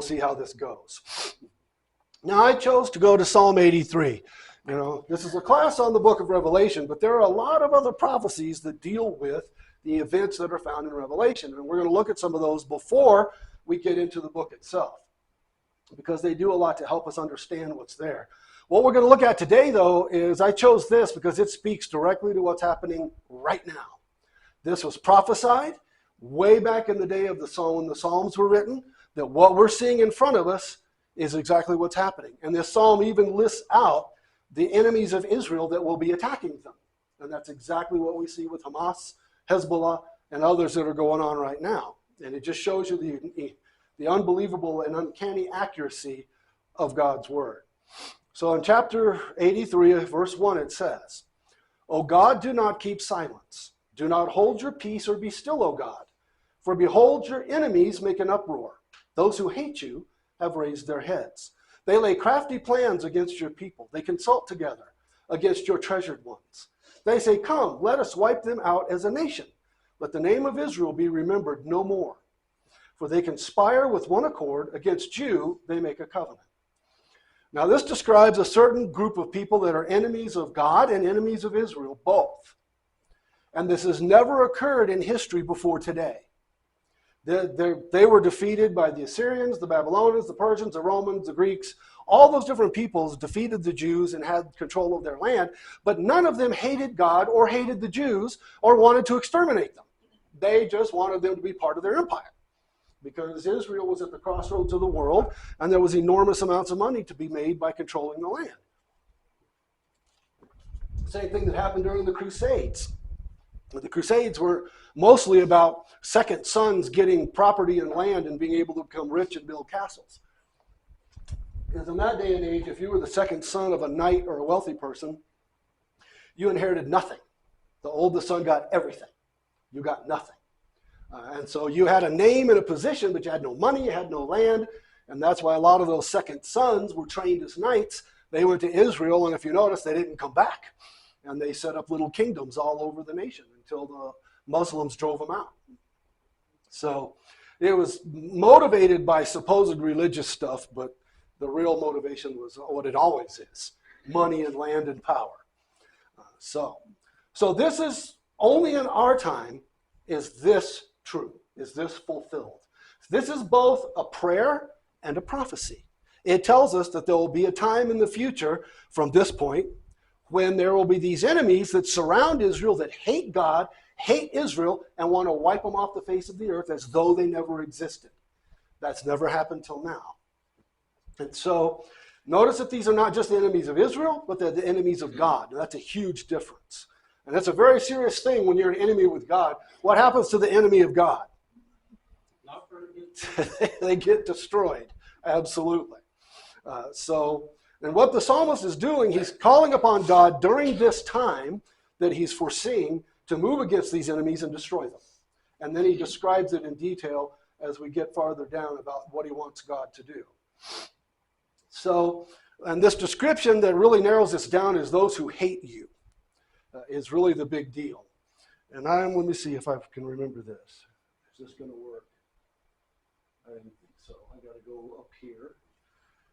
see how this goes. Now, I chose to go to Psalm 83. You know, this is a class on the book of Revelation, but there are a lot of other prophecies that deal with the events that are found in Revelation. And we're going to look at some of those before we get into the book itself, because they do a lot to help us understand what's there. What we're going to look at today, though, is I chose this because it speaks directly to what's happening right now. This was prophesied way back in the day of the Psalm, when the Psalms were written, that what we're seeing in front of us is exactly what's happening. And this psalm even lists out the enemies of Israel that will be attacking them. And that's exactly what we see with Hamas, Hezbollah, and others that are going on right now. And it just shows you the unbelievable and uncanny accuracy of God's word. So in chapter 83, verse 1, it says, "O God, do not keep silence. Do not hold your peace or be still, O God. For behold, your enemies make an uproar. Those who hate you have raised their heads. They lay crafty plans against your people. They consult together against your treasured ones. They say, 'Come, let us wipe them out as a nation. Let the name of Israel be remembered no more. For they conspire with one accord. Against you they make a covenant.'" Now this describes a certain group of people that are enemies of God and enemies of Israel, both. And this has never occurred in history before today. They were defeated by the Assyrians, the Babylonians, the Persians, the Romans, the Greeks. All those different peoples defeated the Jews and had control of their land, but none of them hated God or hated the Jews or wanted to exterminate them. They just wanted them to be part of their empire, because Israel was at the crossroads of the world, and there was enormous amounts of money to be made by controlling the land. Same thing that happened during the Crusades. The Crusades were mostly about second sons getting property and land and being able to become rich and build castles. Because in that day and age, if you were the second son of a knight or a wealthy person, you inherited nothing. The oldest son got everything. You got nothing. And so you had a name and a position, but you had no money, you had no land, and that's why a lot of those second sons were trained as knights. They went to Israel, and if you notice, they didn't come back. And they set up little kingdoms all over the nation until the Muslims drove them out. So it was motivated by supposed religious stuff, but the real motivation was what it always is: money and land and power. So this is only in our time is this true, is this fulfilled. This is both a prayer and a prophecy. It tells us that there will be a time in the future from this point when there will be these enemies that surround Israel, that hate God, hate Israel, and want to wipe them off the face of the earth as though they never existed. That's never happened till now. And so notice that these are not just the enemies of Israel, but they're the enemies of God. And that's a huge difference. And that's a very serious thing when you're an enemy with God. What happens to the enemy of God? They get destroyed. Absolutely. And what the psalmist is doing, he's calling upon God during this time that he's foreseeing to move against these enemies and destroy them. And then he describes it in detail as we get farther down about what he wants God to do. So, and this description that really narrows this down is those who hate you is really the big deal. And let me see if I can remember this. Is this going to work? I didn't think so. I got to go up here.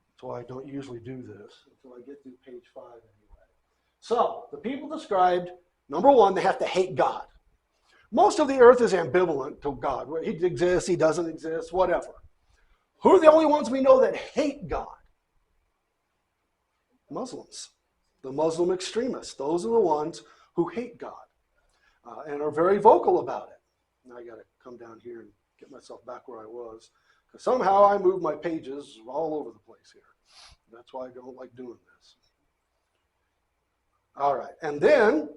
That's why I don't usually do this until I get through page 5 anyway. So, the people described, number one, they have to hate God. Most of the earth is ambivalent to God. He exists, he doesn't exist, whatever. Who are the only ones we know that hate God? Muslims. The Muslim extremists. Those are the ones who hate God and are very vocal about it. Now I got to come down here and get myself back where I was, because somehow I move my pages all over the place here. That's why I don't like doing this. All right, and then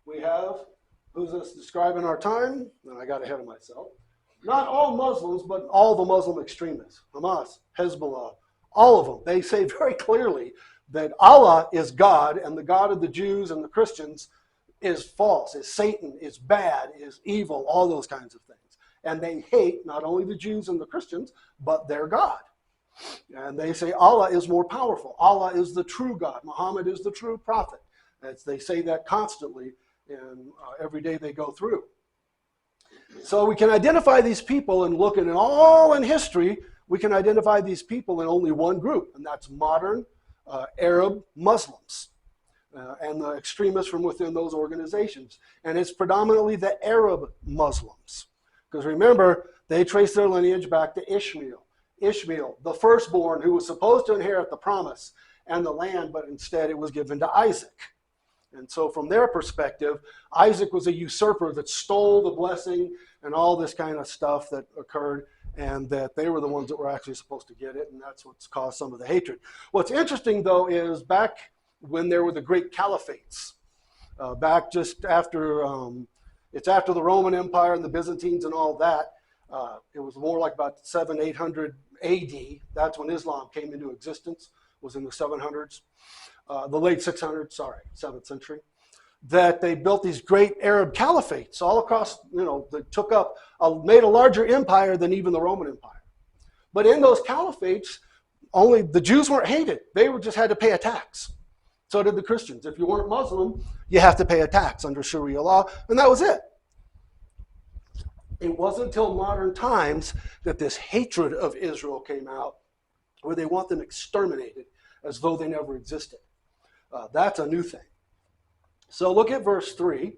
we have, who's this describing our time? And I got ahead of myself. Not all Muslims, but all the Muslim extremists. Hamas, Hezbollah, all of them. They say very clearly that Allah is God, and the God of the Jews and the Christians is false, is Satan, is bad, is evil, all those kinds of things. And they hate not only the Jews and the Christians, but their God. And they say Allah is more powerful. Allah is the true God. Muhammad is the true prophet. They say that constantly, and every day they go through. So we can identify these people, and looking at all in history, we can identify these people in only one group, and that's modern Arab Muslims and the extremists from within those organizations. And it's predominantly the Arab Muslims. Because remember, they trace their lineage back to Ishmael. Ishmael, the firstborn who was supposed to inherit the promise and the land, but instead it was given to Isaac. And so from their perspective, Isaac was a usurper that stole the blessing and all this kind of stuff that occurred, and that they were the ones that were actually supposed to get it, and that's what's caused some of the hatred. What's interesting, though, is back when there were the great caliphates, back just after, it's after the Roman Empire and the Byzantines and all that, it was more like about 800 AD. That's when Islam came into existence, was in the 700s, the late 600s, 7th century, that they built these great Arab caliphates all across, that took up, made a larger empire than even the Roman Empire. But in those caliphates, only the Jews weren't hated. They just had to pay a tax. So did the Christians. If you weren't Muslim, you have to pay a tax under Sharia law, and that was it. It wasn't until modern times that this hatred of Israel came out, where they want them exterminated as though they never existed. That's a new thing. So look at verse 3,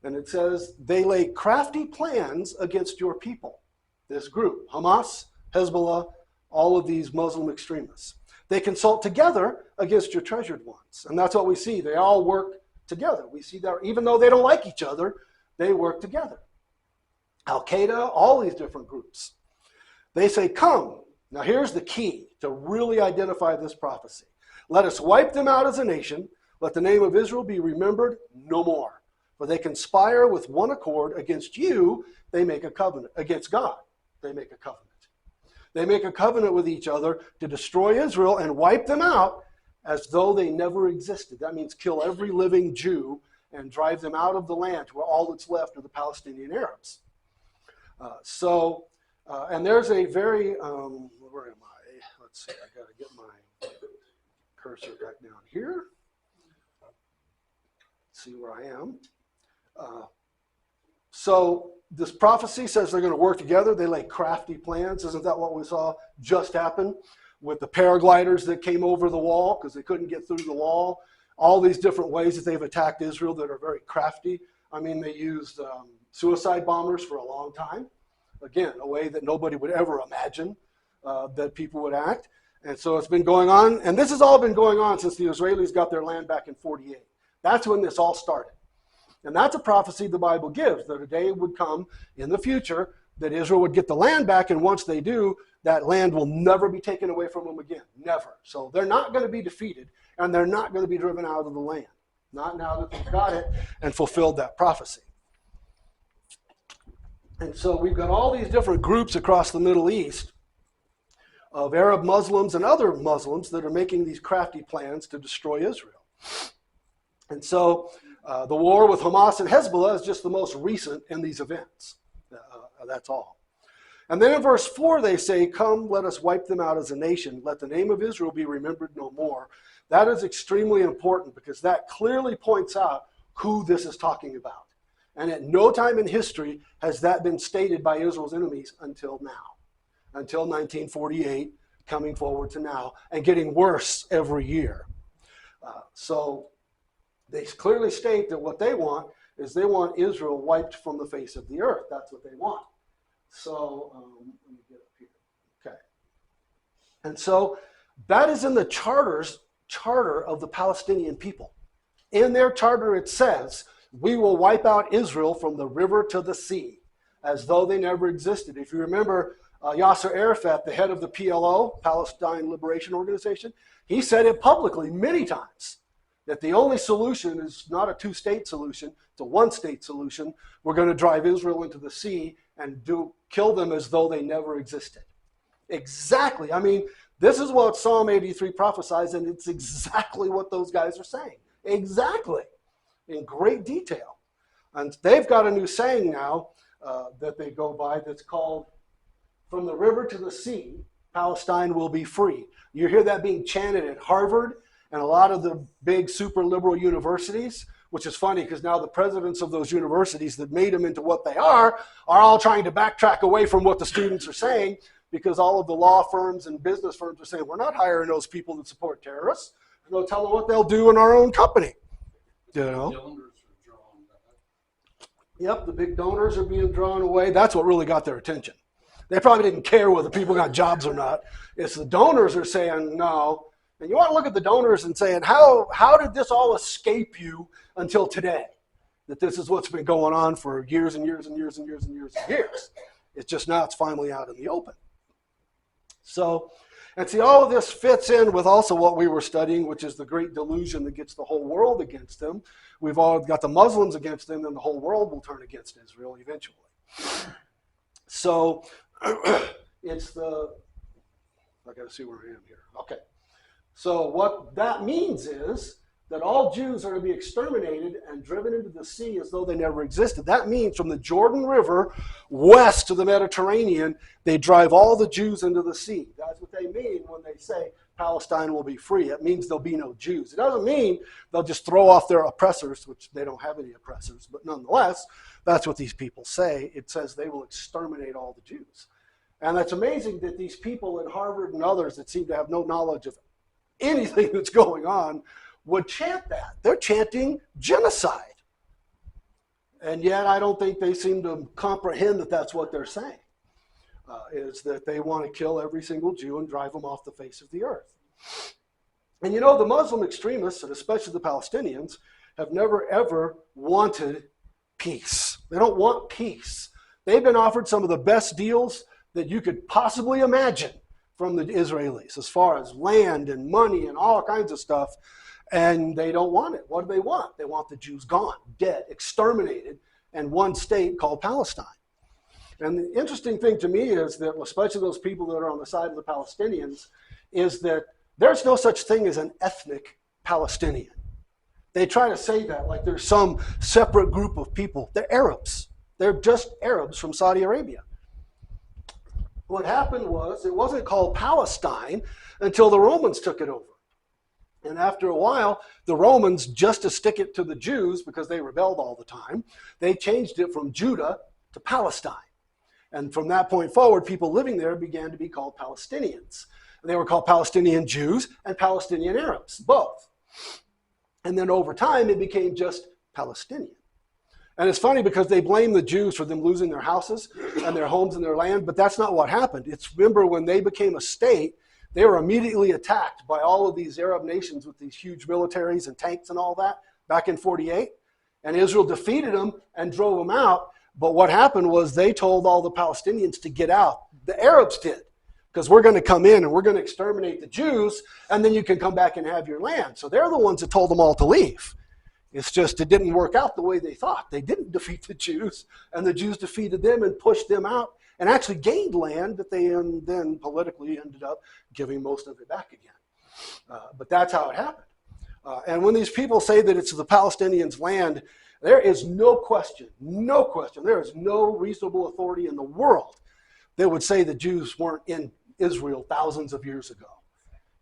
and it says, they lay crafty plans against your people, this group, Hamas, Hezbollah, all of these Muslim extremists. They consult together against your treasured ones. And that's what we see. They all work together. We see that even though they don't like each other, they work together. Al-Qaeda, all these different groups. They say, come. Now here's the key to really identify this prophecy. Let us wipe them out as a nation. Let the name of Israel be remembered no more. For they conspire with one accord against you. They make a covenant. Against God, they make a covenant. They make a covenant with each other to destroy Israel and wipe them out as though they never existed. That means kill every living Jew and drive them out of the land to where all that's left are the Palestinian Arabs. And there's a very, where am I? Let's see, I got to get my cursor back down here. See where I am. So this prophecy says they're going to work together. They lay crafty plans. Isn't that what we saw just happen with the paragliders that came over the wall because they couldn't get through the wall? All these different ways that they've attacked Israel that are very crafty. I mean, they used suicide bombers for a long time. Again, a way that nobody would ever imagine that people would act. And so it's been going on. And this has all been going on since the Israelis got their land back in 48. That's when this all started. And that's a prophecy the Bible gives, that a day would come in the future that Israel would get the land back, and once they do, that land will never be taken away from them again. Never. So they're not going to be defeated, and they're not going to be driven out of the land. Not now that they've got it and fulfilled that prophecy. And so we've got all these different groups across the Middle East of Arab Muslims and other Muslims that are making these crafty plans to destroy Israel. And so the war with Hamas and Hezbollah is just the most recent in these events. That's all. And then in verse 4 they say, come, let us wipe them out as a nation. Let the name of Israel be remembered no more. That is extremely important because that clearly points out who this is talking about. And at no time in history has that been stated by Israel's enemies until now. Until 1948, coming forward to now, and getting worse every year. So they clearly state that what they want is they want Israel wiped from the face of the earth. That's what they want. So, let me get up here. Okay. And so that is in the charter of the Palestinian people. In their charter it says, we will wipe out Israel from the river to the sea, as though they never existed. If you remember Yasser Arafat, the head of the PLO, Palestine Liberation Organization, he said it publicly many times, that the only solution is not a two-state solution, it's a one-state solution. We're going to drive Israel into the sea and kill them as though they never existed. Exactly. I mean, this is what Psalm 83 prophesies, and it's exactly what those guys are saying. Exactly. In great detail. And they've got a new saying now that they go by that's called, from the river to the sea, Palestine will be free. You hear that being chanted at Harvard and a lot of the big super liberal universities which is funny because now the presidents of those universities that made them into what they are all trying to backtrack away from what the students are saying, because all of the law firms and business firms are saying, we're not hiring those people that support terrorists. We'll tell them what they'll do in our own company. You know? Yep, the big donors are being drawn away. That's what really got their attention. They probably didn't care whether people got jobs or not. It's the donors are saying no. And you want to look at the donors and saying, how did this all escape you until today? That this is what's been going on for years and years and years and years and years and years. It's just now it's finally out in the open. So, and see, all of this fits in with also what we were studying, which is the great delusion that gets the whole world against them. We've all got the Muslims against them, and the whole world will turn against Israel eventually. So, it's the, I got to see where I am here. Okay. So what that means is that all Jews are to be exterminated and driven into the sea as though they never existed. That means from the Jordan River west to the Mediterranean, they drive all the Jews into the sea. That's what they mean when they say Palestine will be free. It means there'll be no Jews. It doesn't mean they'll just throw off their oppressors, which they don't have any oppressors, but nonetheless, that's what these people say. It says they will exterminate all the Jews. And that's amazing that these people at Harvard and others that seem to have no knowledge of anything that's going on would chant that. They're chanting genocide. And yet I don't think they seem to comprehend that that's what they're saying, is that they want to kill every single Jew and drive them off the face of the earth. And you know, the Muslim extremists, and especially the Palestinians, have never ever wanted peace. They don't want peace. They've been offered some of the best deals that you could possibly imagine from the Israelis, as far as land and money and all kinds of stuff, and they don't want it. What do they want? They want the Jews gone, dead, exterminated, and one state called Palestine. And the interesting thing to me is that, especially those people that are on the side of the Palestinians, is that there's no such thing as an ethnic Palestinian. They try to say that like there's some separate group of people. They're Arabs. They're just Arabs from Saudi Arabia. What happened was, it wasn't called Palestine until the Romans took it over. And after a while, the Romans, just to stick it to the Jews, because they rebelled all the time, they changed it from Judah to Palestine. And from that point forward, people living there began to be called Palestinians. And they were called Palestinian Jews and Palestinian Arabs, both. And then over time, it became just Palestinian. And it's funny because they blame the Jews for them losing their houses and their homes and their land, but that's not what happened. It's, remember, when they became a state, they were immediately attacked by all of these Arab nations with these huge militaries and tanks and all that back in 48. And Israel defeated them and drove them out. But what happened was they told all the Palestinians to get out. The Arabs did, because we're going to come in and we're going to exterminate the Jews, and then you can come back and have your land. So they're the ones that told them all to leave. It's just it didn't work out the way they thought. They didn't defeat the Jews, and the Jews defeated them and pushed them out and actually gained land that they then politically ended up giving most of it back again. But that's how it happened. And when these people say that it's the Palestinians' land, there is no question, there is no reasonable authority in the world that would say the Jews weren't in Israel thousands of years ago.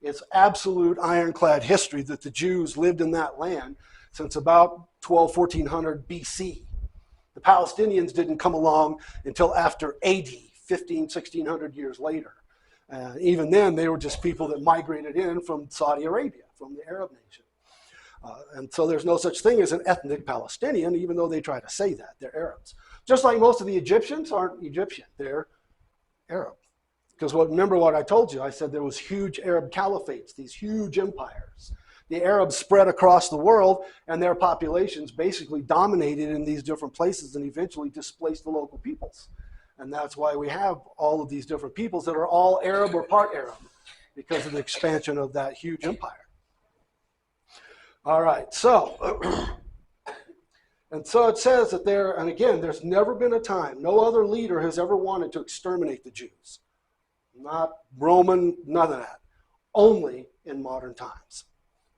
It's absolute ironclad history that the Jews lived in that land since about 1400 BC. The Palestinians didn't come along until after AD, 1600 years later. Even then, they were just people that migrated in from Saudi Arabia, from the Arab nation. And so there's no such thing as an ethnic Palestinian, even though they try to say that. They're Arabs. Just like most of the Egyptians aren't Egyptian, they're Arab. Because remember what I told you, I said there was huge Arab caliphates, these huge empires. The Arabs spread across the world, and their populations basically dominated in these different places and eventually displaced the local peoples. And that's why we have all of these different peoples that are all Arab or part Arab, because of the expansion of that huge empire. All right, so, and so it says that there, and again, there's never been a time, no other leader has ever wanted to exterminate the Jews. Not Roman, none of that. Only in modern times.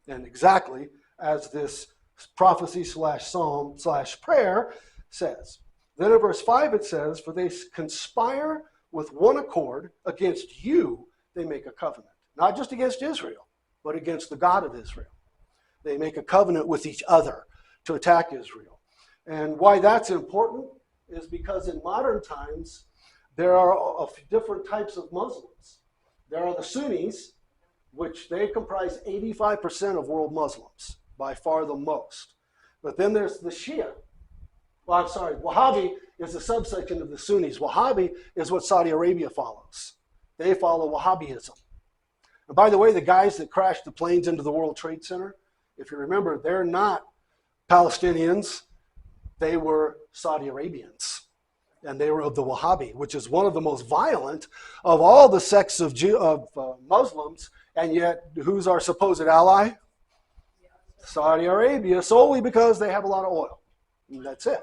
And exactly as this prophecy / psalm / prayer says. Then in verse 5 it says, for they conspire with one accord against you, they make a covenant. Not just against Israel, but against the God of Israel. They make a covenant with each other to attack Israel. And why that's important is because in modern times, there are different types of Muslims. There are the Sunnis, which they comprise 85% of world Muslims, by far the most. But then there's the Shia. Well, I'm sorry, Wahhabi is a subsection of the Sunnis. Wahhabi is what Saudi Arabia follows. They follow Wahhabism. And by the way, the guys that crashed the planes into the World Trade Center, if you remember, they're not Palestinians. They were Saudi Arabians. And they were of the Wahhabi, which is one of the most violent of all the sects of Muslims. And yet, who's our supposed ally? Saudi Arabia, solely because they have a lot of oil. And that's it.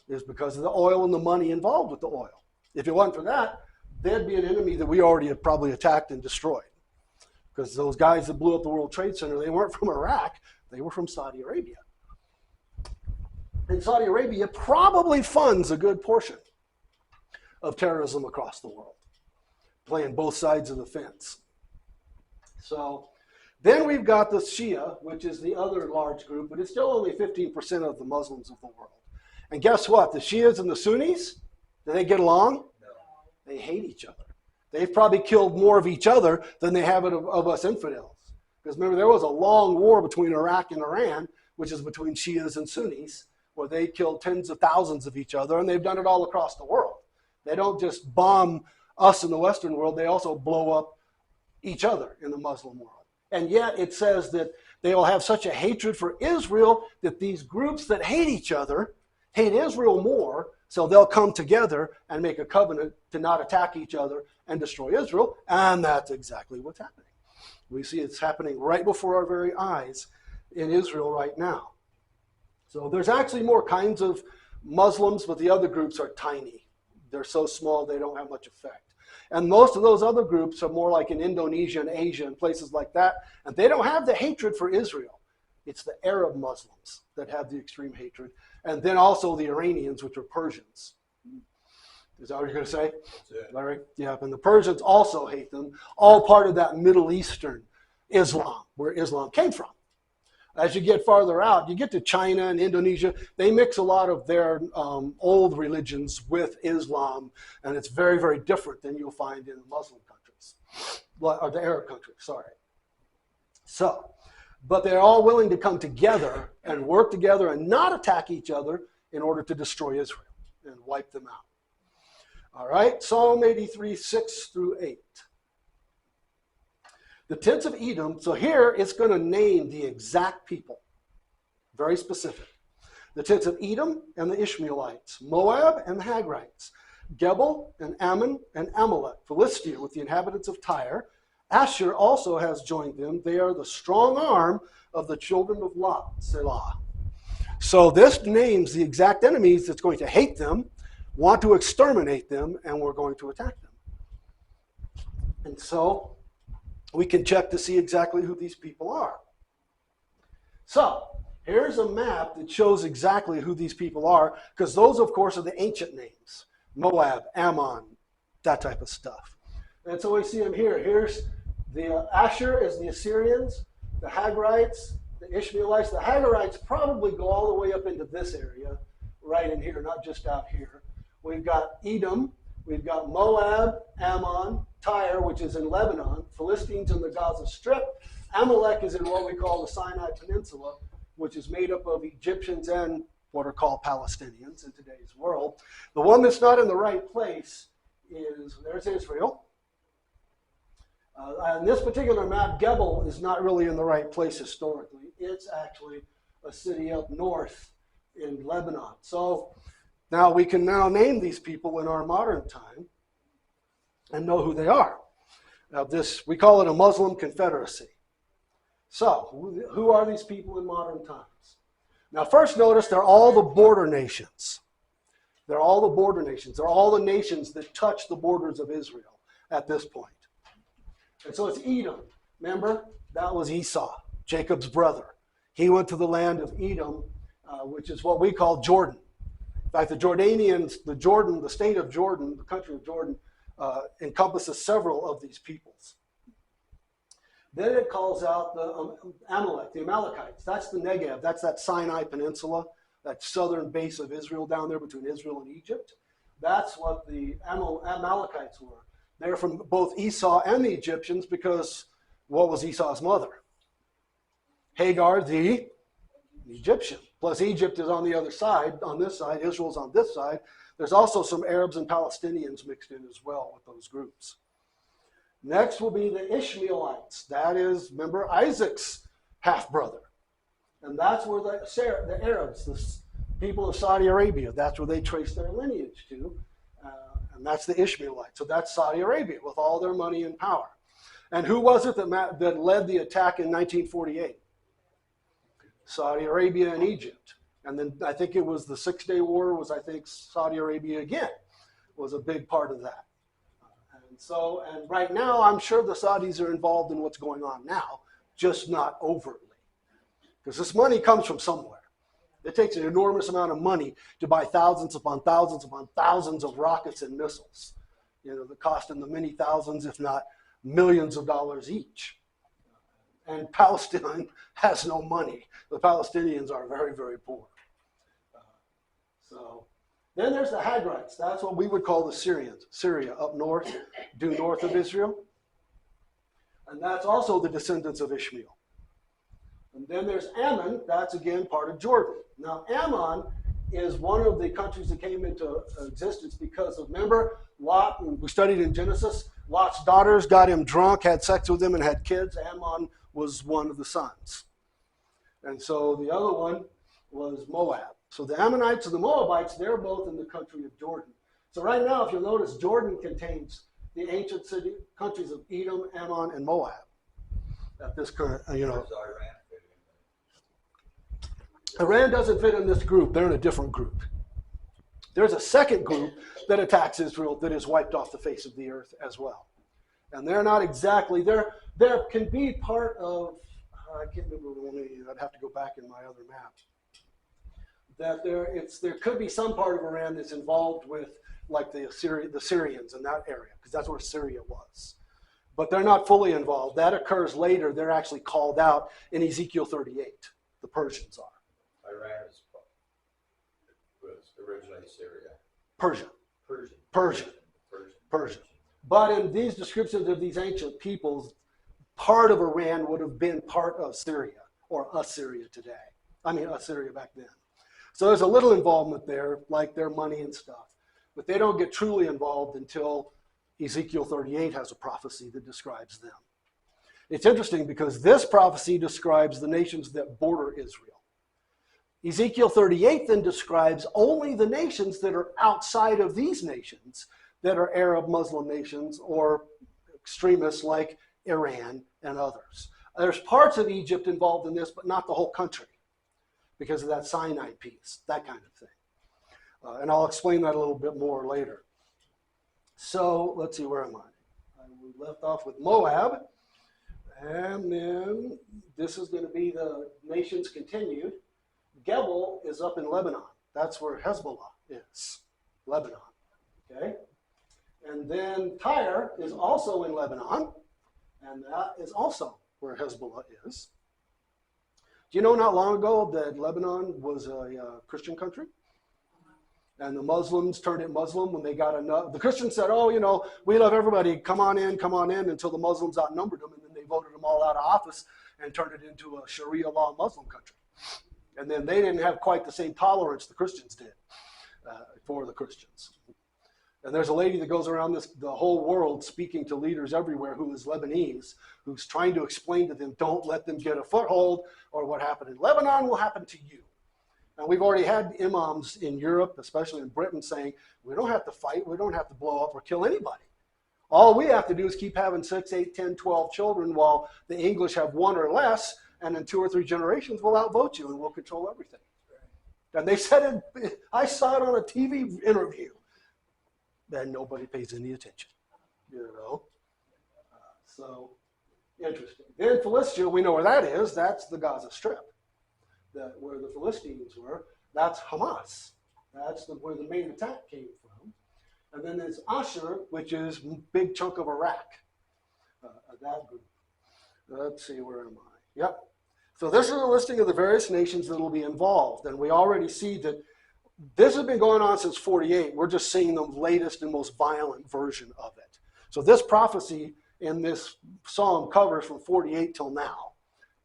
It's because of the oil and the money involved with the oil. If it wasn't for that, they'd be an enemy that we already have probably attacked and destroyed. Because those guys that blew up the World Trade Center, they weren't from Iraq, they were from Saudi Arabia. And Saudi Arabia probably funds a good portion of terrorism across the world, playing both sides of the fence. So then we've got the Shia, which is the other large group, but it's still only 15% of the Muslims of the world. And guess what? The Shias and the Sunnis, do they get along? No. They hate each other. They've probably killed more of each other than they have of us infidels. Because remember, there was a long war between Iraq and Iran, which is between Shias and Sunnis, where they killed tens of thousands of each other, and they've done it all across the world. They don't just bomb us in the Western world, they also blow up each other in the Muslim world. And yet it says that they will have such a hatred for Israel that these groups that hate each other hate Israel more, so they'll come together and make a covenant to not attack each other and destroy Israel, and that's exactly what's happening. We see it's happening right before our very eyes in Israel right now. So there's actually more kinds of Muslims, but the other groups are tiny. They're so small they don't have much effect. And most of those other groups are more like in Indonesia and Asia and places like that, and they don't have the hatred for Israel. It's the Arab Muslims that have the extreme hatred, and then also the Iranians, which are Persians. Is that what you're going to say, Larry? Yeah, and the Persians also hate them, all part of that Middle Eastern Islam, where Islam came from. As you get farther out, you get to China and Indonesia, they mix a lot of their old religions with Islam, and it's very, very different than you'll find in the Muslim countries, or the Arab countries, sorry. So, but they're all willing to come together and work together and not attack each other in order to destroy Israel and wipe them out. All right, Psalm 83, 6 through 8. The tents of Edom, so here it's going to name the exact people, very specific. The tents of Edom and the Ishmaelites, Moab and the Hagrites, Gebel and Ammon and Amalek, Philistia with the inhabitants of Tyre. Asher also has joined them. They are the strong arm of the children of Lot, Selah. So this names the exact enemies that's going to hate them, want to exterminate them, and we're going to attack them. And so we can check to see exactly who these people are. So here's a map that shows exactly who these people are, because those, of course, are the ancient names. Moab, Ammon, that type of stuff. And so we see them here. Here's the Asher is the Assyrians, the Hagrites, the Ishmaelites. The Hagrites probably go all the way up into this area, right in here, not just out here. We've got Edom, we've got Moab, Ammon, Tyre, which is in Lebanon, Philistines in the Gaza Strip. Amalek is in what we call the Sinai Peninsula, which is made up of Egyptians and what are called Palestinians in today's world. The one that's not in the right place is, there's Israel. On this particular map, Gebel is not really in the right place historically. It's actually a city up north in Lebanon. So now we can now name these people in our modern time and know who they are. Now this, we call it a Muslim confederacy. So who are these people in modern times? Now first notice they're all the border nations. They're all the border nations. They're all the nations that touch the borders of Israel at this point. And so it's Edom. Remember, that was Esau, Jacob's brother. He went to the land of Edom, which is what we call Jordan. In fact, the Jordanians, the state of Jordan, the country of Jordan, encompasses several of these peoples. Then it calls out the Amalek, the Amalekites. That's the Negev. That's that Sinai Peninsula, that southern base of Israel down there between Israel and Egypt. That's what the Amalekites were. They're from both Esau and the Egyptians because what was Esau's mother? Hagar, the Egyptian. Plus Egypt is on the other side, on this side. Israel's on this side. There's also some Arabs and Palestinians mixed in as well with those groups. Next will be the Ishmaelites. That is, remember, Isaac's half-brother. And that's where the Arabs, the people of Saudi Arabia, that's where they trace their lineage to. And that's the Ishmaelites. So that's Saudi Arabia with all their money and power. And who was it that led the attack in 1948? Saudi Arabia and Egypt. And then I think it was the Six-Day War was, I think, Saudi Arabia again was a big part of that. And right now, I'm sure the Saudis are involved in what's going on now, just not overtly. Because this money comes from somewhere. It takes an enormous amount of money to buy thousands upon thousands upon thousands of rockets and missiles. You know, that cost in the many thousands, if not millions of dollars each. And Palestine has no money. The Palestinians are very, very poor. Then there's the Hagrites. That's what we would call the Syrians. Syria, up north, due north of Israel. And that's also the descendants of Ishmael. And then there's Ammon. That's, again, part of Jordan. Now, Ammon is one of the countries that came into existence because of, remember, Lot, we studied in Genesis, Lot's daughters got him drunk, had sex with him, and had kids. Ammon was one of the sons. And so the other one was Moab. So the Ammonites and the Moabites, they're both in the country of Jordan. So right now, if you'll notice, Jordan contains the ancient countries of Edom, Ammon, and Moab. At this current, Iran doesn't fit in this group. They're in a different group. There's a second group that attacks Israel that is wiped off the face of the earth as well. And they're not exactly, there can be part of, I can't remember the one, I'd have to go back in my other map. That there could be some part of Iran that's involved with like the Syrians in that area, because that's where Syria was. But they're not fully involved. That occurs later. They're actually called out in Ezekiel 38. The Persians are. Iran was originally Syria. Persia. But in these descriptions of these ancient peoples, part of Iran would have been part of Syria, or Assyria today. I mean, Assyria back then. So there's a little involvement there, like their money and stuff. But they don't get truly involved until Ezekiel 38 has a prophecy that describes them. It's interesting because this prophecy describes the nations that border Israel. Ezekiel 38 then describes only the nations that are outside of these nations, that are Arab Muslim nations or extremists like Iran and others. There's parts of Egypt involved in this, but not the whole country, because of that Sinai piece, that kind of thing. And I'll explain that a little bit more later. So let's see, where am I? We left off with Moab. And then this is going to be the nations continued. Gebel is up in Lebanon. That's where Hezbollah is, Lebanon. Okay? And then Tyre is also in Lebanon. And that is also where Hezbollah is. Do you know not long ago that Lebanon was a Christian country? And the Muslims turned it Muslim when they got enough. The Christians said, oh, you know, we love everybody. Come on in, until the Muslims outnumbered them. And then they voted them all out of office and turned it into a Sharia law Muslim country. And then they didn't have quite the same tolerance the Christians did for the Christians. And there's a lady that goes around the whole world speaking to leaders everywhere who is Lebanese, who's trying to explain to them, don't let them get a foothold, or what happened in Lebanon will happen to you. And we've already had imams in Europe, especially in Britain, saying, we don't have to fight, we don't have to blow up or kill anybody. All we have to do is keep having 6, 8, 10, 12 children while the English have 1 or less, and in 2 or 3 generations we'll outvote you and we'll control everything. And they said it, I saw it on a TV interview. Then nobody pays any attention, you know. So, interesting. Then Philistia, we know where that is. That's the Gaza Strip, where the Philistines were. That's Hamas. That's where the main attack came from. And then there's Ashur, which is a big chunk of Iraq, that group. Let's see, where am I? Yep. So this is a listing of the various nations that will be involved. And we already see that this has been going on since 48. We're just seeing the latest and most violent version of it. So this prophecy in this psalm covers from 48 till now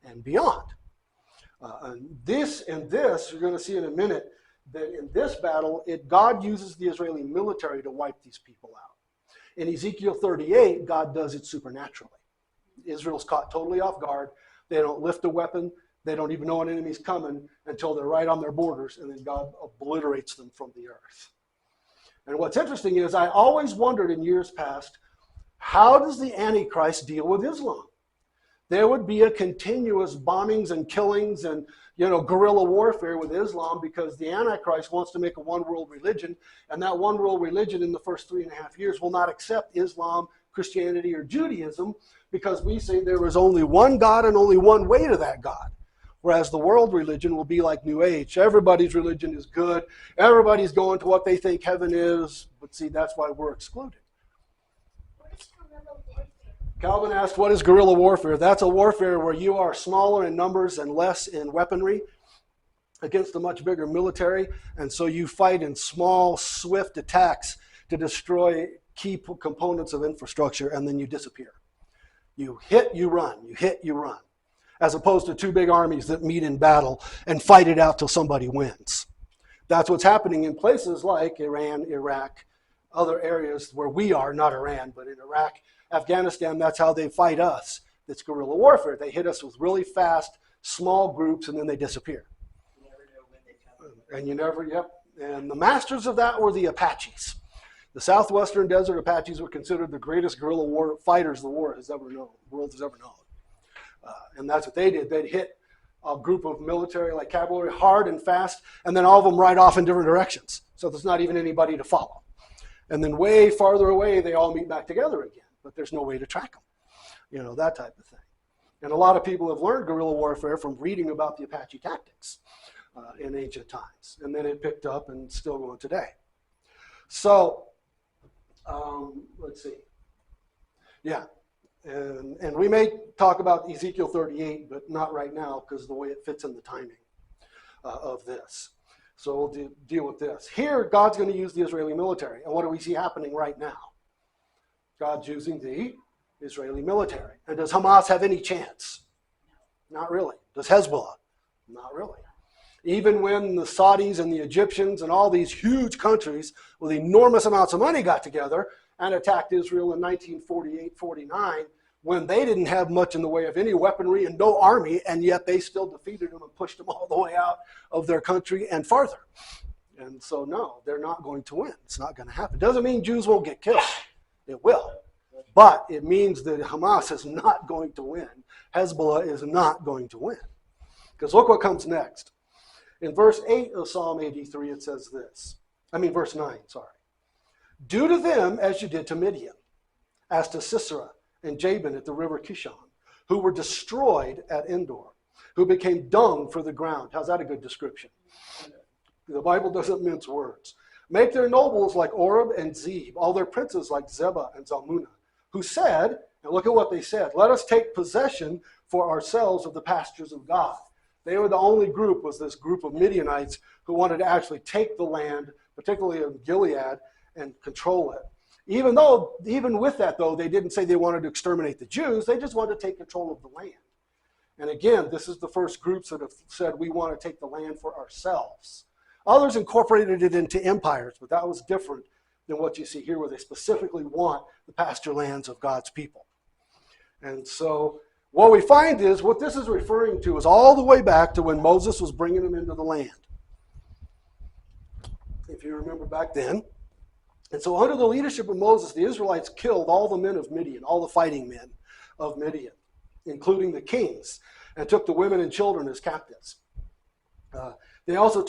and beyond. And this, you're going to see in a minute, that in this battle, God uses the Israeli military to wipe these people out. In Ezekiel 38, God does it supernaturally. Israel's caught totally off guard. They don't lift a weapon. They don't even know an enemy's coming until they're right on their borders, and then God obliterates them from the earth. And what's interesting is I always wondered in years past, how does the Antichrist deal with Islam? There would be a continuous bombings and killings and guerrilla warfare with Islam because the Antichrist wants to make a one world religion, and that one world religion in the first 3.5 years will not accept Islam, Christianity, or Judaism because we say there is only one God and only one way to that God. Whereas the world religion will be like New Age. Everybody's religion is good. Everybody's going to what they think heaven is. But see, that's why we're excluded. Calvin asked, what is guerrilla warfare? That's a warfare where you are smaller in numbers and less in weaponry against a much bigger military. And so you fight in small, swift attacks to destroy key components of infrastructure, and then you disappear. You hit, you run. You hit, you run. As opposed to two big armies that meet in battle and fight it out till somebody wins. That's what's happening in places like Iran, Iraq, other areas where we are, not Iran, but in Iraq, Afghanistan, that's how they fight us. It's guerrilla warfare. They hit us with really fast, small groups, and then they disappear. You never know when they come. And you never, yep. And the masters of that were the Apaches. The southwestern desert Apaches were considered the greatest guerrilla war fighters the world has ever known. And that's what they did. They'd hit a group of military, like cavalry, hard and fast, and then all of them ride off in different directions. So there's not even anybody to follow. And then way farther away, they all meet back together again. But there's no way to track them. That type of thing. And a lot of people have learned guerrilla warfare from reading about the Apache tactics in ancient times. And then it picked up and still going today. So, let's see. Yeah. And we may talk about Ezekiel 38, but not right now because of the way it fits in the timing of this. So we'll deal with this. Here, God's going to use the Israeli military. And what do we see happening right now? God's using the Israeli military. And does Hamas have any chance? Not really. Does Hezbollah? Not really. Even when the Saudis and the Egyptians and all these huge countries with enormous amounts of money got together and attacked Israel in 1948-49, when they didn't have much in the way of any weaponry and no army, and yet they still defeated them and pushed them all the way out of their country and farther. And so, no, they're not going to win. It's not going to happen. Doesn't mean Jews won't get killed. It will. But it means that Hamas is not going to win. Hezbollah is not going to win. Because look what comes next. In verse 8 of Psalm 83, it says this. Verse 9, sorry. Do to them as you did to Midian, as to Sisera and Jabin at the river Kishon, who were destroyed at Endor, who became dung for the ground. How's that a good description? The Bible doesn't mince words. Make their nobles like Oreb and Zeb, all their princes like Zebah and Zalmunna, who said, and look at what they said, let us take possession for ourselves of the pastures of God. They were the only group, was this group of Midianites who wanted to actually take the land, particularly of Gilead, and control it. Even with that, though, they didn't say they wanted to exterminate the Jews. They just wanted to take control of the land. And again, this is the first groups that have said we want to take the land for ourselves. Others incorporated it into empires, but that was different than what you see here, where they specifically want the pasture lands of God's people. And so what we find is what this is referring to is all the way back to when Moses was bringing them into the land. If you remember back then. And so under the leadership of Moses, the Israelites killed all the men of Midian, all the fighting men of Midian, including the kings, and took the women and children as captives. They also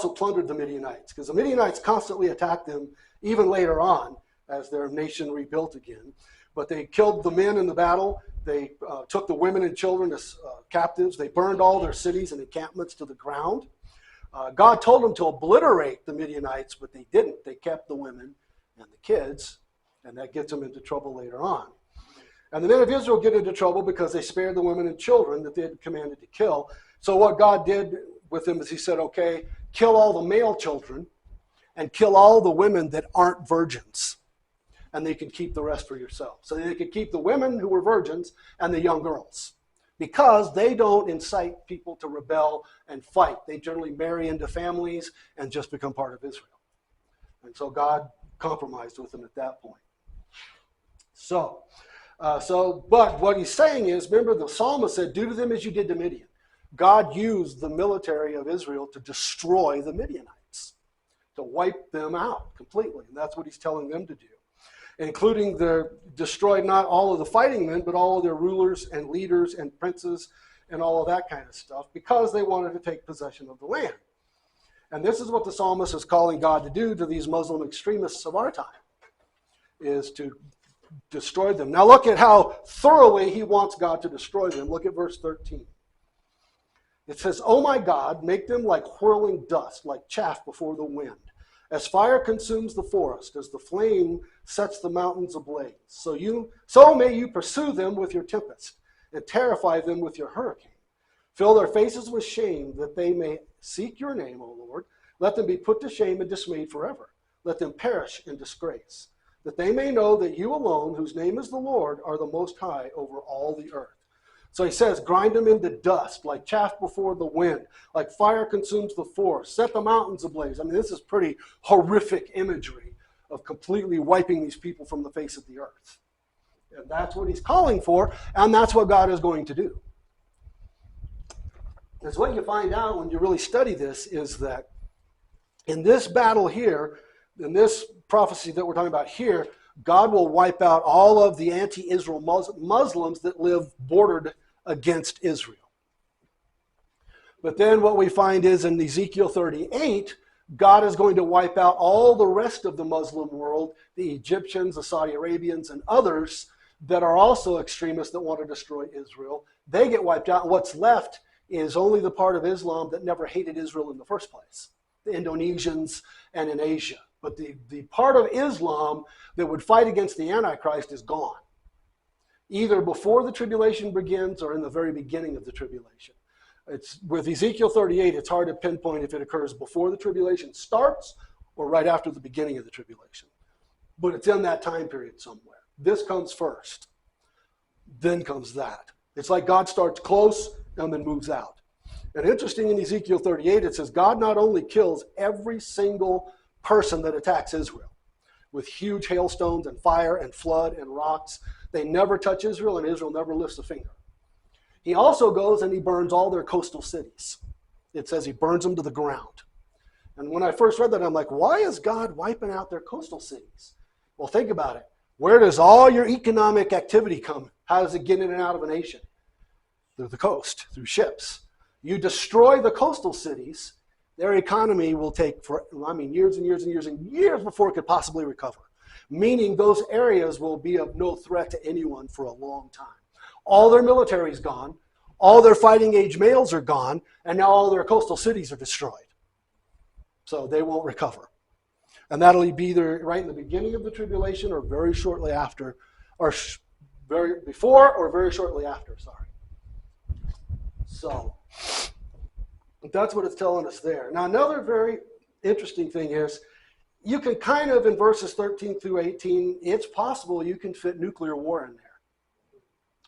plundered the Midianites, because the Midianites constantly attacked them even later on as their nation rebuilt again. But they killed the men in the battle. They took the women and children as captives. They burned all their cities and encampments to the ground. God told them to obliterate the Midianites, but they didn't. They kept the women and the kids, and that gets them into trouble later on. And the men of Israel get into trouble because they spared the women and children that they had commanded to kill. So what God did with them is he said, okay, kill all the male children and kill all the women that aren't virgins. And they can keep the rest for yourself. So they could keep the women who were virgins and the young girls, because they don't incite people to rebel and fight. They generally marry into families and just become part of Israel. And so God compromised with them at that point. But what he's saying is, remember the psalmist said, do to them as you did to Midian. God used the military of Israel to destroy the Midianites, to wipe them out completely. And that's what he's telling them to do, including destroyed not all of the fighting men, but all of their rulers and leaders and princes and all of that kind of stuff, because they wanted to take possession of the land. And this is what the psalmist is calling God to do to these Muslim extremists of our time, is to destroy them. Now look at how thoroughly he wants God to destroy them. Look at verse 13. It says, "Oh my God, make them like whirling dust, like chaff before the wind. As fire consumes the forest, as the flame sets the mountains ablaze, so may you pursue them with your tempest and terrify them with your hurricane. Fill their faces with shame, that they may seek your name, O Lord. Let them be put to shame and dismayed forever. Let them perish in disgrace, that they may know that you alone, whose name is the Lord, are the most high over all the earth." So he says, grind them into dust, like chaff before the wind, like fire consumes the forest, set the mountains ablaze. I mean, this is pretty horrific imagery of completely wiping these people from the face of the earth. And that's what he's calling for, and that's what God is going to do. Because what you find out when you really study this is that in this battle here, in this prophecy that we're talking about here, God will wipe out all of the anti-Israel Muslims that live bordered against Israel. But then what we find is in Ezekiel 38, God is going to wipe out all the rest of the Muslim world, the Egyptians, the Saudi Arabians, and others that are also extremists that want to destroy Israel. They get wiped out, and what's left is only the part of Islam that never hated Israel in the first place, the Indonesians and in Asia. But the part of Islam that would fight against the Antichrist is gone, either before the tribulation begins or in the very beginning of the tribulation. It's with Ezekiel 38, it's hard to pinpoint if it occurs before the tribulation starts or right after the beginning of the tribulation. But it's in that time period somewhere. This comes first. Then comes that. It's like God starts close and then moves out. And interesting, in Ezekiel 38, it says God not only kills every single person that attacks Israel with huge hailstones and fire and flood and rocks. They never touch Israel, and Israel never lifts a finger. He also goes and he burns all their coastal cities. It says he burns them to the ground. And when I first read that, I'm like, why is God wiping out their coastal cities? Well, think about it. Where does all your economic activity come? How does it get in and out of a nation? Through the coast, through ships. You destroy the coastal cities, their economy will take years and years and years and years before it could possibly recover. Meaning those areas will be of no threat to anyone for a long time. All their military is gone, all their fighting age males are gone, and now all their coastal cities are destroyed. So they won't recover. And that'll be either right in the beginning of the tribulation or very shortly after, or very before or very shortly after, sorry. So that's what it's telling us there. Now, another very interesting thing is you can kind of, in verses 13 through 18, it's possible you can fit nuclear war in there,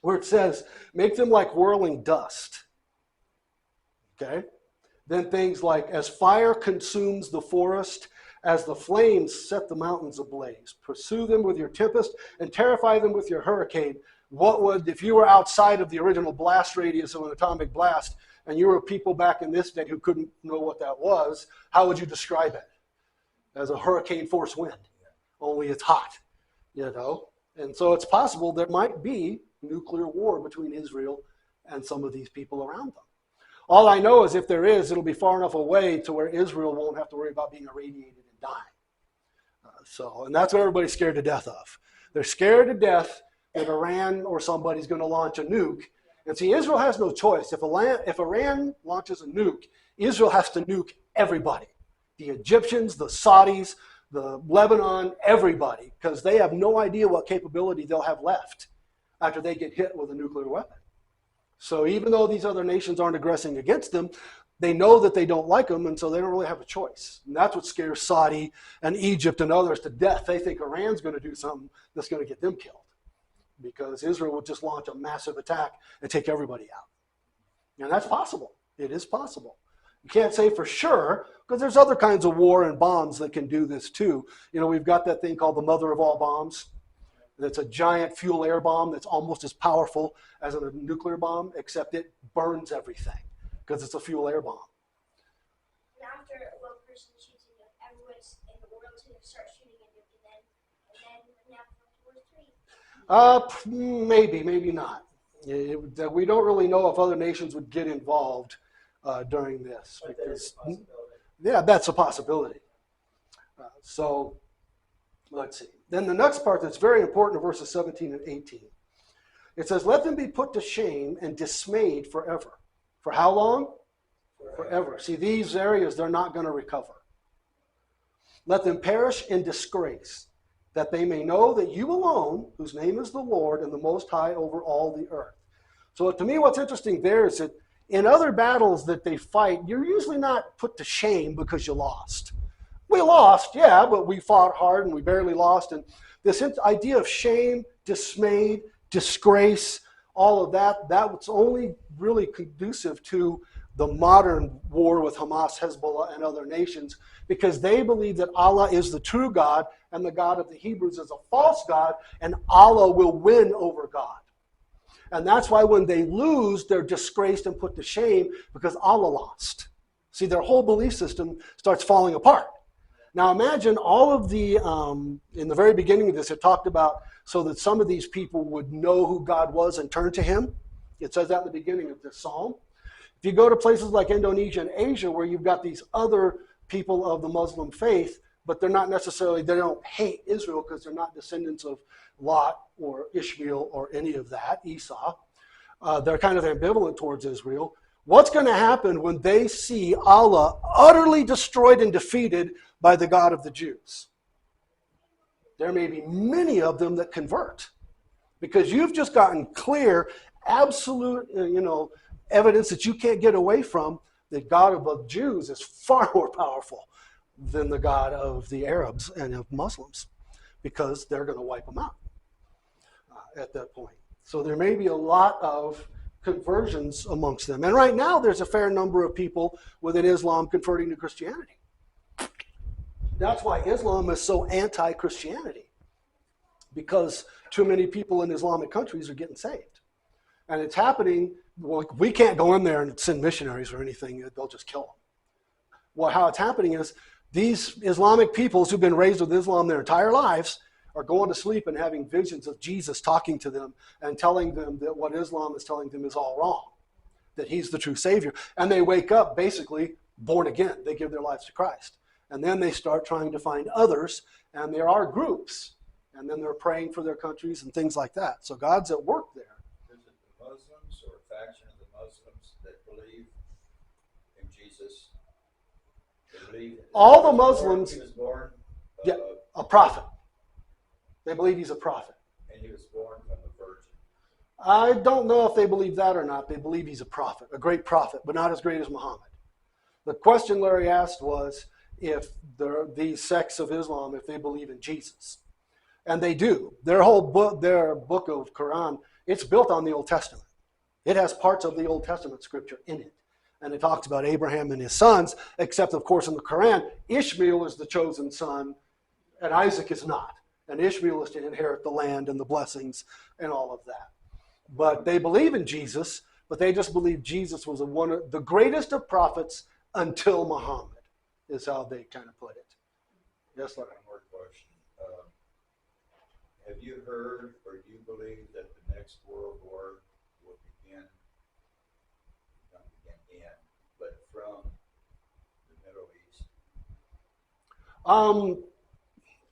where it says, make them like whirling dust. Okay? Then things like, as fire consumes the forest, as the flames set the mountains ablaze. Pursue them with your tempest and terrify them with your hurricane. What would, if you were outside of the original blast radius of an atomic blast, and you were people back in this day who couldn't know what that was, how would you describe it? As a hurricane force wind. Only it's hot, And so it's possible there might be nuclear war between Israel and some of these people around them. All I know is if there is, it'll be far enough away to where Israel won't have to worry about being irradiated and dying. And that's what everybody's scared to death of. They're scared to death that Iran or somebody's going to launch a nuke. And see, Israel has no choice. If Iran launches a nuke, Israel has to nuke everybody. The Egyptians, the Saudis, the Lebanon, everybody, because they have no idea what capability they'll have left after they get hit with a nuclear weapon. So even though these other nations aren't aggressing against them, they know that they don't like them, and so they don't really have a choice. And that's what scares Saudi and Egypt and others to death. They think Iran's going to do something that's going to get them killed, because Israel will just launch a massive attack and take everybody out. And that's possible. It is possible. You can't say for sure, because there's other kinds of war and bombs that can do this too. We've got that thing called the mother of all bombs. That's a giant fuel air bomb that's almost as powerful as a nuclear bomb, except it burns everything because it's a fuel air bomb. And after one person shoots into it, everyone's in the world's going to start shooting into it, and then now towards 3. Maybe not. We don't really know if other nations would get involved during this. But there's a possibility. Yeah, that's a possibility. So let's see. Then the next part that's very important in verses 17 and 18. It says, let them be put to shame and dismayed forever. For how long? Forever. See, these areas, they're not going to recover. Let them perish in disgrace, that they may know that you alone, whose name is the Lord, and the Most High over all the earth. So to me, what's interesting there is that in other battles that they fight, you're usually not put to shame because you lost. We lost, yeah, but we fought hard and we barely lost. And this idea of shame, dismayed, disgrace, all of that, that's only really conducive to the modern war with Hamas, Hezbollah, and other nations, because they believe that Allah is the true God and the God of the Hebrews is a false God, and Allah will win over God. And that's why when they lose, they're disgraced and put to shame because Allah lost. See, their whole belief system starts falling apart. Now imagine all of the, in the very beginning of this, it talked about so that some of these people would know who God was and turn to him. It says that in the beginning of this psalm. If you go to places like Indonesia and Asia where you've got these other people of the Muslim faith, but they're not necessarily, they don't hate Israel because they're not descendants of Lot or Ishmael or any of that, Esau. They're kind of ambivalent towards Israel. What's going to happen when they see Allah utterly destroyed and defeated by the God of the Jews? There may be many of them that convert because you've just gotten clear, absolute, evidence that you can't get away from. The God of the Jews is far more powerful than the God of the Arabs and of Muslims because they're going to wipe them out at that point. So there may be a lot of conversions amongst them. And right now there's a fair number of people within Islam converting to Christianity. That's why Islam is so anti-Christianity, because too many people in Islamic countries are getting saved. And it's happening, well, we can't go in there and send missionaries or anything, they'll just kill them. Well, how it's happening is these Islamic peoples who've been raised with Islam their entire lives are going to sleep and having visions of Jesus talking to them and telling them that what Islam is telling them is all wrong, that he's the true Savior. And they wake up basically born again. They give their lives to Christ. And then they start trying to find others, and there are groups. And then they're praying for their countries and things like that. So God's at work there. Is it the Muslims or a faction of the Muslims that believe in Jesus? They believe All the Muslims, he was born a prophet. They believe he's a prophet. and he was born from the Virgin. I don't know if they believe that or not. They believe he's a prophet, a great prophet, but not as great as Muhammad. The question Larry asked was if these sects of Islam, if they believe in Jesus. And they do. Their whole book, their book of Quran, it's built on the Old Testament. It has parts of the Old Testament scripture in it. And it talks about Abraham and his sons, except, of course, in the Quran, Ishmael is the chosen son, and Isaac is not. And Ishmael is to inherit the land and the blessings and all of that. But they believe in Jesus, but they just believe Jesus was one of the greatest of prophets until Muhammad, is how they kind of put it. Yes, Larry. One more question. Have you heard or do you believe that the next world war will begin, not begin in, but from the Middle East?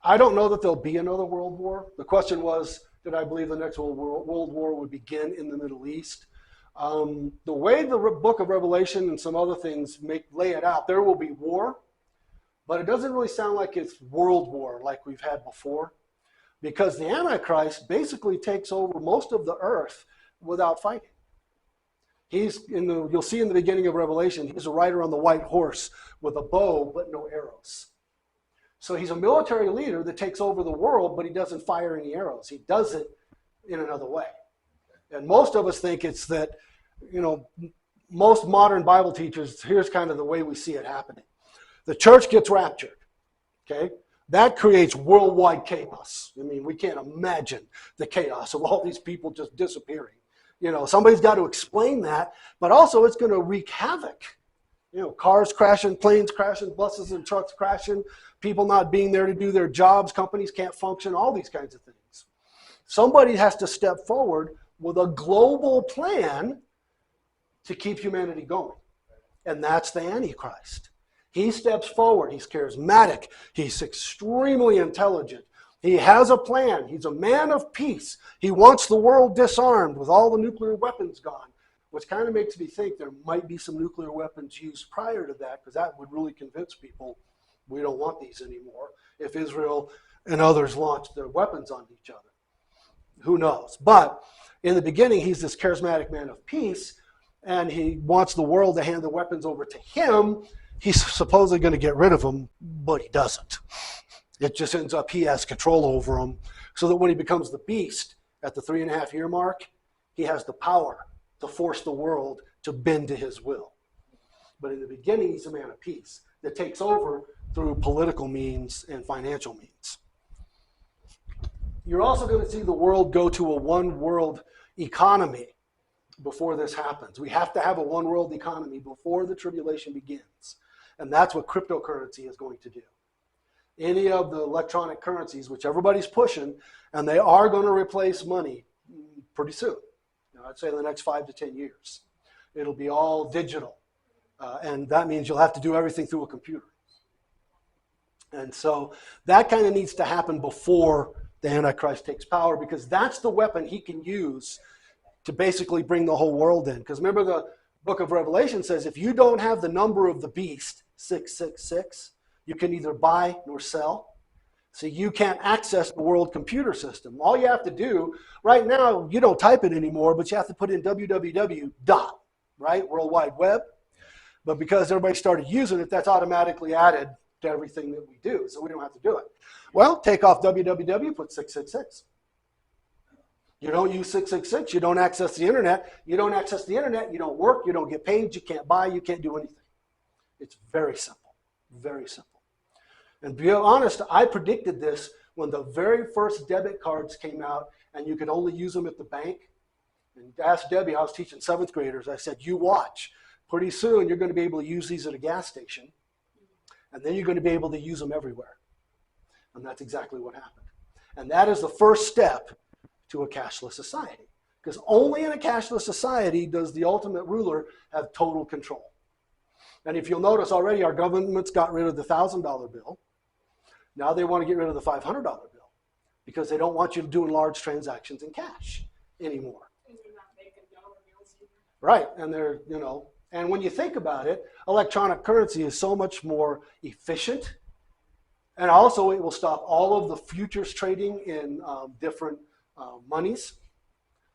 I don't know that there'll be another world war. The question was, did I believe the next world war would begin in the Middle East? The way the book of Revelation and some other things lay it out, there will be war, but it doesn't really sound like it's world war like we've had before. because the Antichrist basically takes over most of the earth without fighting. You'll see in the beginning of Revelation, he's a rider on the white horse with a bow but no arrows. So he's a military leader that takes over the world, but he doesn't fire any arrows. He does it in another way. And most of us think it's that, most modern Bible teachers, here's kind of the way we see it happening. The church gets raptured, okay? That creates worldwide chaos. I mean, we can't imagine the chaos of all these people just disappearing. Somebody's got to explain that, but also it's going to wreak havoc. Cars crashing, planes crashing, buses and trucks crashing, people not being there to do their jobs, companies can't function, all these kinds of things. Somebody has to step forward with a global plan to keep humanity going. And that's the Antichrist. He steps forward. He's charismatic. He's extremely intelligent. He has a plan. He's a man of peace. He wants the world disarmed with all the nuclear weapons gone, which kind of makes me think there might be some nuclear weapons used prior to that, because that would really convince people we don't want these anymore if Israel and others launched their weapons on each other. Who knows? But in the beginning, he's this charismatic man of peace, and he wants the world to hand the weapons over to him. He's supposedly going to get rid of them, but he doesn't. It just ends up he has control over them, so that when he becomes the beast at the 3.5-year mark, he has the power to force the world to bend to his will. But in the beginning, he's a man of peace that takes over through political means and financial means. You're also going to see the world go to a one-world economy before this happens. We have to have a one-world economy before the tribulation begins. And that's what cryptocurrency is going to do. Any of the electronic currencies, which everybody's pushing, and they are going to replace money pretty soon. I'd say in the next 5 to 10 years. It'll be all digital. And that means you'll have to do everything through a computer. And so that kind of needs to happen before the Antichrist takes power, because that's the weapon he can use to basically bring the whole world in. Because remember, the book of Revelation says if you don't have the number of the beast, 666, you can neither buy nor sell. So you can't access the world computer system. All you have to do, right now, you don't type it anymore, but you have to put in www. Right? World Wide Web. But because everybody started using it, that's automatically added to everything that we do. So we don't have to do it. Well, take off www, put 666. You don't use 666, you don't access the internet. You don't access the internet, you don't work, you don't get paid, you can't buy, you can't do anything. It's very simple, very simple. And to be honest, I predicted this when the very first debit cards came out and you could only use them at the bank. And asked Debbie, I was teaching 7th graders, I said, you watch. Pretty soon you're going to be able to use these at a gas station. And then you're going to be able to use them everywhere. And that's exactly what happened. And that is the first step to a cashless society. Because only in a cashless society does the ultimate ruler have total control. And if you'll notice already, our government's got rid of the $1,000 bill. Now they want to get rid of the $500 bill because they don't want you doing large transactions in cash anymore. And they're not making dollar bills either. Right, and they're, and when you think about it, electronic currency is so much more efficient. And also it will stop all of the futures trading in different monies,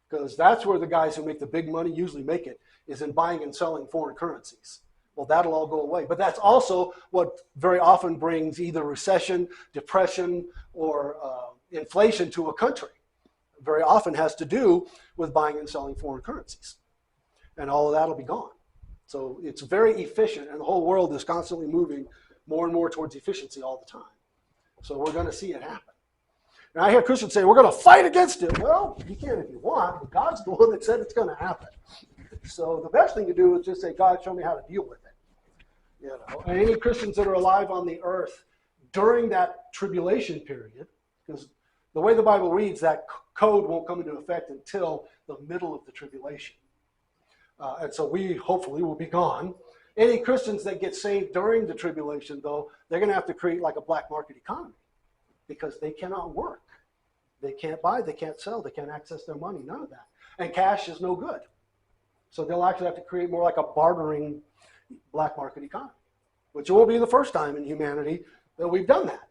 because that's where the guys who make the big money usually make it, is in buying and selling foreign currencies. Well, that'll all go away. But that's also what very often brings either recession, depression, or inflation to a country. Very often has to do with buying and selling foreign currencies. And all of that will be gone. So it's very efficient, and the whole world is constantly moving more and more towards efficiency all the time. So we're going to see it happen. And I hear Christians say, we're going to fight against it. Well, you can if you want, but God's the one that said it's going to happen. So the best thing to do is just say, God, show me how to deal with it. And any Christians that are alive on the earth during that tribulation period, because the way the Bible reads, that code won't come into effect until the middle of the tribulation. And so we hopefully will be gone. Any Christians that get saved during the tribulation, though, they're going to have to create like a black market economy because they cannot work. They can't buy, they can't sell, they can't access their money, none of that. And cash is no good. So they'll actually have to create more like a bartering black market economy, which won't be the first time in humanity that we've done that.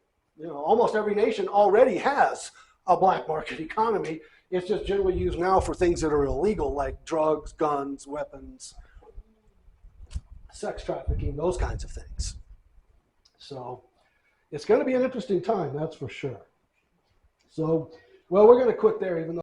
Almost every nation already has a black market economy. It's just generally used now for things that are illegal, like drugs, guns, weapons, sex trafficking, those kinds of things. So it's going to be an interesting time, that's for sure. So, well, we're going to quit there, even though